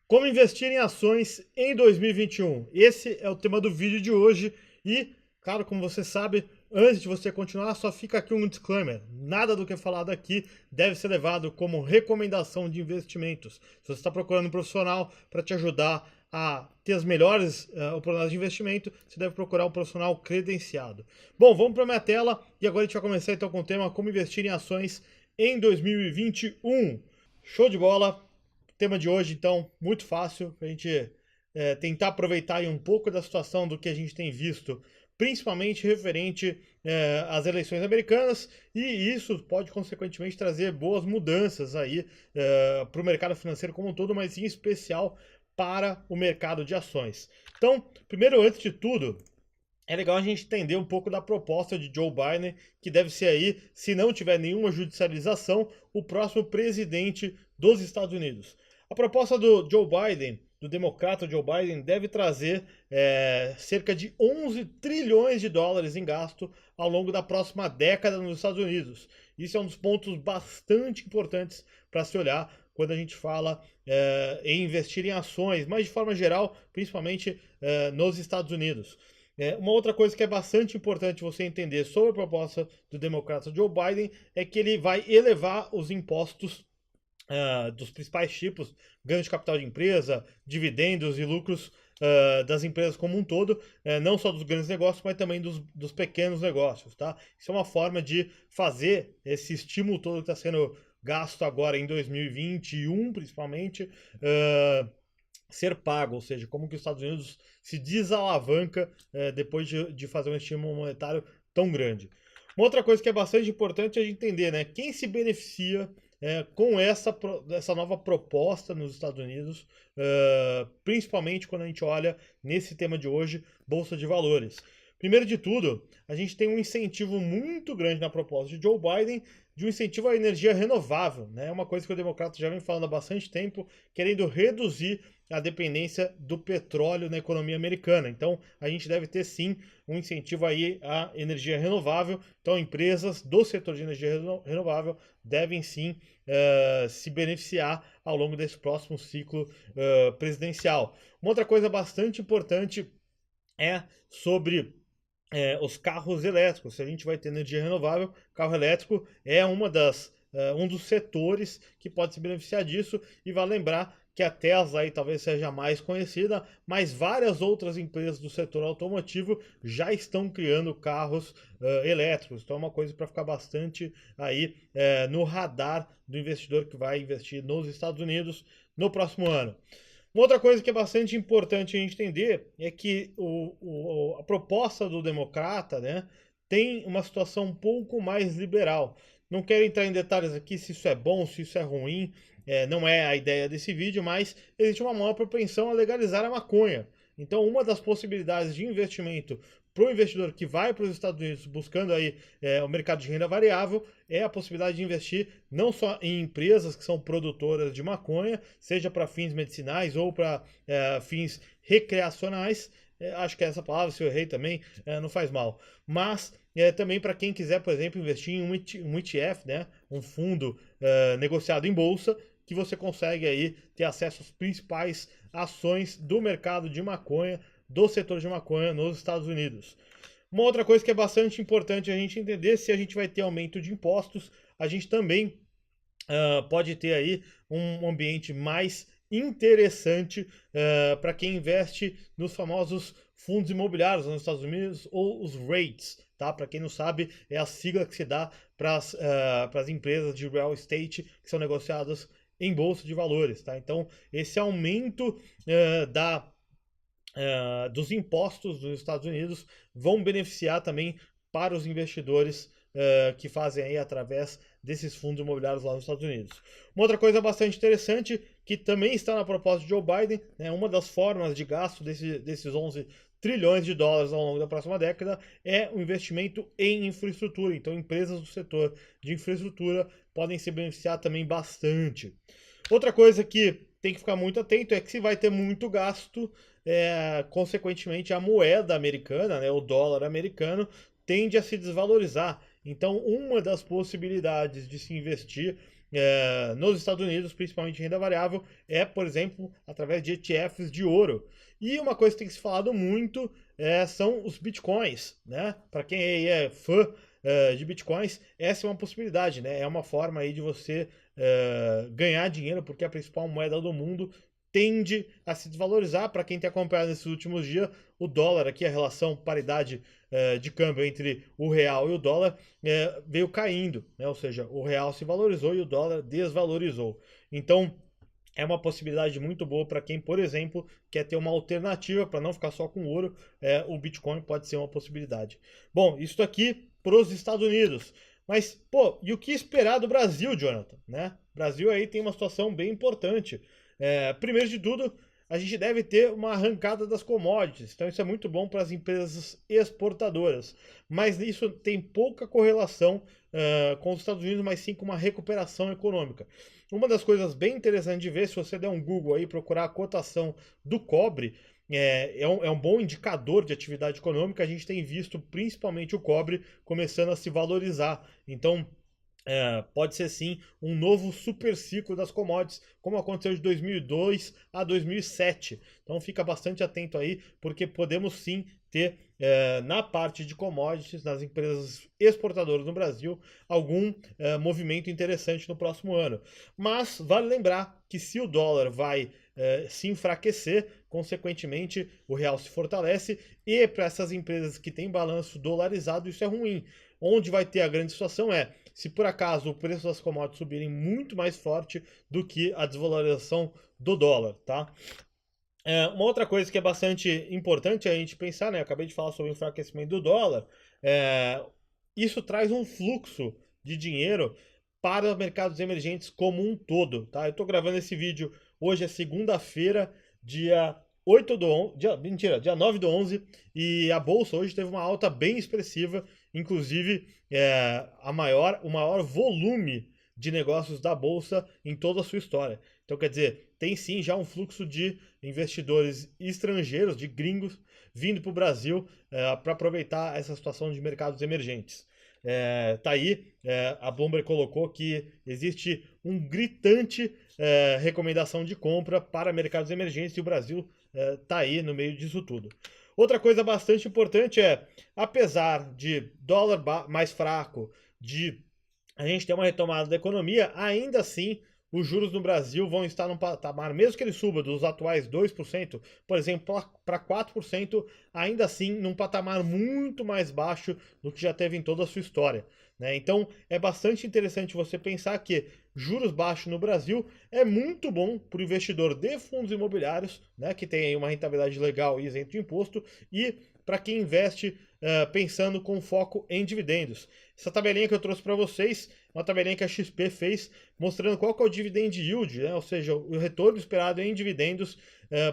Como investir em ações em 2021? Esse é o tema do vídeo de hoje e, claro, como você sabe, antes de você continuar, só fica aqui um disclaimer. Nada do que é falado aqui deve ser levado como recomendação de investimentos. Se você está procurando um profissional para te ajudar a ter as melhores oportunidades de investimento, você deve procurar um profissional credenciado. Bom, vamos para a minha tela e agora a gente vai começar então com o tema como investir em ações em 2021. Show de bola! Tema de hoje, então, muito fácil, para a gente tentar aproveitar aí um pouco da situação do que a gente tem visto, principalmente referente às eleições americanas, e isso pode, consequentemente, trazer boas mudanças aí para o mercado financeiro como um todo, mas em especial para o mercado de ações. Então, primeiro, antes de tudo, é legal a gente entender um pouco da proposta de Joe Biden, que deve ser aí, se não tiver nenhuma judicialização, o próximo presidente dos Estados Unidos. A proposta do Joe Biden, do democrata Joe Biden, deve trazer cerca de 11 trilhões de dólares em gasto ao longo da próxima década nos Estados Unidos. Isso é um dos pontos bastante importantes para se olhar quando a gente fala em investir em ações, mas de forma geral, principalmente nos Estados Unidos. Uma outra coisa que é bastante importante você entender sobre a proposta do democrata Joe Biden é que ele vai elevar os impostos dos principais tipos, ganho de capital de empresa, dividendos e lucros das empresas como um todo, não só dos grandes negócios, mas também dos pequenos negócios, tá? Isso é uma forma de fazer esse estímulo todo que está sendo gasto agora em 2021, principalmente, ser pago, ou seja, como que os Estados Unidos se desalavanca depois de fazer um estímulo monetário tão grande. Uma outra coisa que é bastante importante é a gente entender, né? Quem se beneficia com essa nova proposta nos Estados Unidos, principalmente quando a gente olha nesse tema de hoje, Bolsa de Valores. Primeiro de tudo, a gente tem um incentivo muito grande na proposta de Joe Biden de um incentivo à energia renovável, né? É uma coisa que o democrata já vem falando há bastante tempo, querendo reduzir a dependência do petróleo na economia americana. Então, a gente deve ter sim um incentivo aí à energia renovável. Então, empresas do setor de energia renovável devem sim se beneficiar ao longo desse próximo ciclo presidencial. Uma outra coisa bastante importante é sobre os carros elétricos. Se a gente vai ter energia renovável, carro elétrico é um dos setores que pode se beneficiar disso. E vai lembrar que a Tesla aí talvez seja mais conhecida, mas várias outras empresas do setor automotivo já estão criando carros elétricos. Então é uma coisa para ficar bastante aí no radar do investidor que vai investir nos Estados Unidos no próximo ano. Uma outra coisa que é bastante importante a gente entender é que a proposta do democrata, né, tem uma situação um pouco mais liberal. Não quero entrar em detalhes aqui se isso é bom, se isso é ruim, não é a ideia desse vídeo, mas existe uma maior propensão a legalizar a maconha. Então, uma das possibilidades de investimento para o investidor que vai para os Estados Unidos buscando aí o mercado de renda variável é a possibilidade de investir não só em empresas que são produtoras de maconha, seja para fins medicinais ou para fins recreacionais. Acho que essa palavra, se eu errei também, não faz mal. Mas também para quem quiser, por exemplo, investir em um ETF, né, um fundo negociado em bolsa, que você consegue aí ter acesso às principais ações do mercado de maconha, do setor de maconha nos Estados Unidos. Uma outra coisa que é bastante importante a gente entender, se a gente vai ter aumento de impostos, a gente também pode ter aí um ambiente mais interessante para quem investe nos famosos fundos imobiliários nos Estados Unidos ou os REITs, tá? Para quem não sabe, é a sigla que se dá para as empresas de real estate que são negociadas em bolsa de valores, tá? Então, esse aumento dos impostos dos Estados Unidos vão beneficiar também para os investidores que fazem aí através desses fundos imobiliários lá nos Estados Unidos. Uma outra coisa bastante interessante, que também está na proposta de Joe Biden, né, uma das formas de gasto desses 11 trilhões de dólares ao longo da próxima década é o investimento em infraestrutura. Então, empresas do setor de infraestrutura podem se beneficiar também bastante. Outra coisa que tem que ficar muito atento é que se vai ter muito gasto, consequentemente a moeda americana, né, o dólar americano, tende a se desvalorizar. Então, uma das possibilidades de se investir nos Estados Unidos, principalmente renda variável, é, por exemplo, através de ETFs de ouro. E uma coisa que tem se falado muito são os bitcoins, né? Para quem aí é fã de bitcoins, essa é uma possibilidade, né? É uma forma aí de você ganhar dinheiro, porque a principal moeda do mundo tende a se desvalorizar. Para quem tem acompanhado nesses últimos dias, o dólar aqui, a relação paridade de câmbio entre o real e o dólar veio caindo, né? Ou seja, o real se valorizou e o dólar desvalorizou. Então, é uma possibilidade muito boa para quem, por exemplo, quer ter uma alternativa para não ficar só com ouro. O Bitcoin pode ser uma possibilidade. Bom, isso aqui para os Estados Unidos. Mas, pô, e o que esperar do Brasil, Jonathan? Né? O Brasil aí tem uma situação bem importante. Primeiro de tudo, a gente deve ter uma arrancada das commodities. Então isso é muito bom para as empresas exportadoras. Mas isso tem pouca correlação com os Estados Unidos, mas sim com uma recuperação econômica. Uma das coisas bem interessantes de ver, se você der um Google aí, procurar a cotação do cobre, é um bom indicador de atividade econômica. A gente tem visto principalmente o cobre começando a se valorizar. Então, pode ser sim um novo super ciclo das commodities, como aconteceu de 2002 a 2007. Então fica bastante atento aí, porque podemos sim ter na parte de commodities, nas empresas exportadoras no Brasil, algum movimento interessante no próximo ano. Mas vale lembrar que se o dólar vai se enfraquecer, consequentemente o real se fortalece, e para essas empresas que têm balanço dolarizado isso é ruim. Onde vai ter a grande situação se por acaso o preço das commodities subirem muito mais forte do que a desvalorização do dólar, tá? Uma outra coisa que é bastante importante a gente pensar, né? Eu acabei de falar sobre o enfraquecimento do dólar. Isso traz um fluxo de dinheiro para os mercados emergentes como um todo, tá? Eu estou gravando esse vídeo hoje é segunda-feira, dia 8 do 11, dia 9 do 11, e a bolsa hoje teve uma alta bem expressiva, inclusive o maior volume de negócios da bolsa em toda a sua história. Então, quer dizer, tem sim já um fluxo de investidores estrangeiros, de gringos, vindo para o Brasil para aproveitar essa situação de mercados emergentes. Tá aí, a Bloomberg colocou que existe um gritante recomendação de compra para mercados emergentes e o Brasil tá aí no meio disso tudo. Outra coisa bastante importante apesar de dólar mais fraco, de a gente ter uma retomada da economia, ainda assim os juros no Brasil vão estar num patamar, mesmo que ele suba dos atuais 2%, por exemplo, para 4%, ainda assim num patamar muito mais baixo do que já teve em toda a sua história. Né? Então é bastante interessante você pensar que juros baixos no Brasil é muito bom para o investidor de fundos imobiliários, né, que tem aí uma rentabilidade legal e isento de imposto, e para quem investe pensando com foco em dividendos. Essa tabelinha que eu trouxe para vocês, uma tabelinha que a XP fez, mostrando qual que é o dividend yield, né? Ou seja, o retorno esperado em dividendos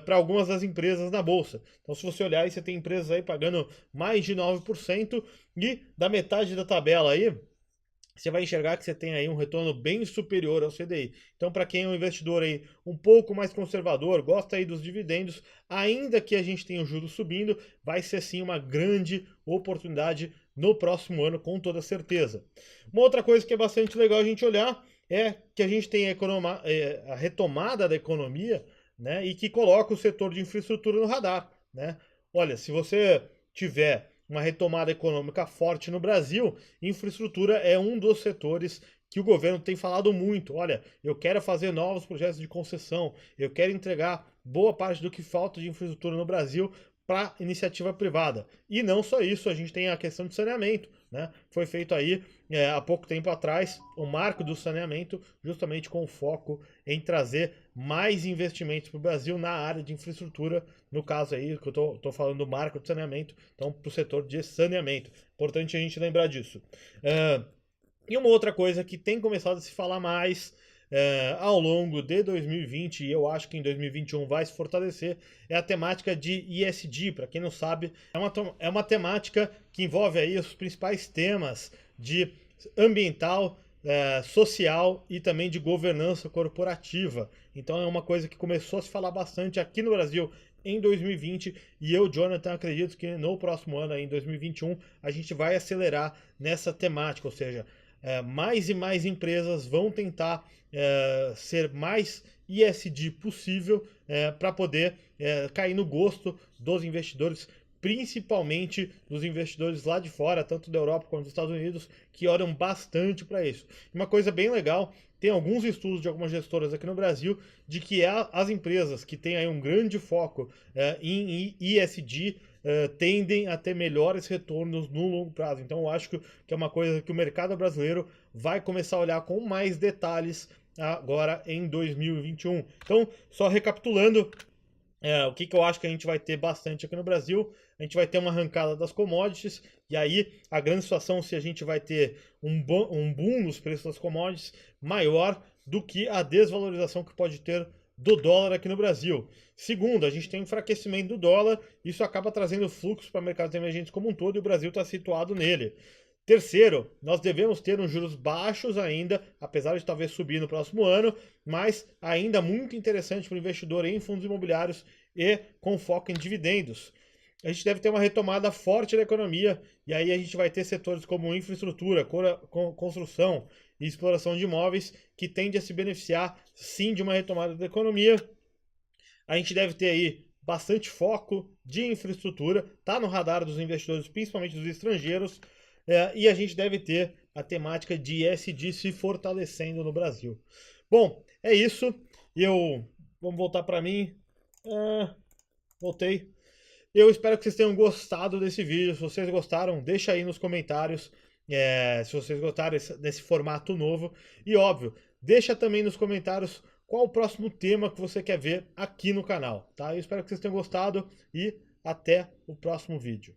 para algumas das empresas na bolsa. Então, se você olhar aí, você tem empresas aí pagando mais de 9%, e da metade da tabela aí, você vai enxergar que você tem aí um retorno bem superior ao CDI. Então, para quem é um investidor aí um pouco mais conservador, gosta aí dos dividendos, ainda que a gente tenha o juros subindo, vai ser sim uma grande oportunidade no próximo ano, com toda certeza. Uma outra coisa que é bastante legal a gente olhar é que a gente tem a retomada da economia, né, e que coloca o setor de infraestrutura no radar, né? Olha, se você tiver uma retomada econômica forte no Brasil, infraestrutura é um dos setores que o governo tem falado muito. Olha, eu quero fazer novos projetos de concessão, eu quero entregar boa parte do que falta de infraestrutura no Brasil para iniciativa privada. E não só isso, a gente tem a questão de saneamento, né? Foi feito aí há pouco tempo atrás o marco do saneamento, justamente com foco em trazer mais investimentos para o Brasil na área de infraestrutura, no caso aí que eu estou falando do marco de saneamento, então para o setor de saneamento. Importante a gente lembrar disso. E uma outra coisa que tem começado a se falar mais ao longo de 2020, e eu acho que em 2021 vai se fortalecer, é a temática de ESG. Para quem não sabe, é uma temática que envolve aí os principais temas de ambiental, social e também de governança corporativa. Então é uma coisa que começou a se falar bastante aqui no Brasil em 2020, e eu, Jonathan, acredito que no próximo ano, em 2021, a gente vai acelerar nessa temática, ou seja, mais e mais empresas vão tentar ser mais ESG possível para poder cair no gosto dos investidores, principalmente dos investidores lá de fora, tanto da Europa quanto dos Estados Unidos, que olham bastante para isso. Uma coisa bem legal, tem alguns estudos de algumas gestoras aqui no Brasil, de que as empresas que têm aí um grande foco em ESG tendem a ter melhores retornos no longo prazo. Então eu acho que é uma coisa que o mercado brasileiro vai começar a olhar com mais detalhes agora em 2021. Então, só recapitulando, o que eu acho que a gente vai ter bastante aqui no Brasil, a gente vai ter uma arrancada das commodities, e aí a grande situação se a gente vai ter um boom nos preços das commodities maior do que a desvalorização que pode ter do dólar aqui no Brasil. Segundo, a gente tem um enfraquecimento do dólar, isso acaba trazendo fluxo para mercados emergentes como um todo, e o Brasil está situado nele. Terceiro, nós devemos ter uns juros baixos ainda, apesar de talvez subir no próximo ano, mas ainda muito interessante para o investidor em fundos imobiliários e com foco em dividendos. A gente deve ter uma retomada forte da economia, e aí a gente vai ter setores como infraestrutura, construção e exploração de imóveis, que tende a se beneficiar sim de uma retomada da economia. A gente deve ter aí bastante foco de infraestrutura, está no radar dos investidores, principalmente dos estrangeiros, e a gente deve ter a temática de ESG se fortalecendo no Brasil. Bom, é isso. Vamos voltar para mim. Voltei. Eu espero que vocês tenham gostado desse vídeo. Se vocês gostaram, deixa aí nos comentários se vocês gostaram desse formato novo. E óbvio, deixa também nos comentários qual o próximo tema que você quer ver aqui no canal. Tá? Eu espero que vocês tenham gostado e até o próximo vídeo.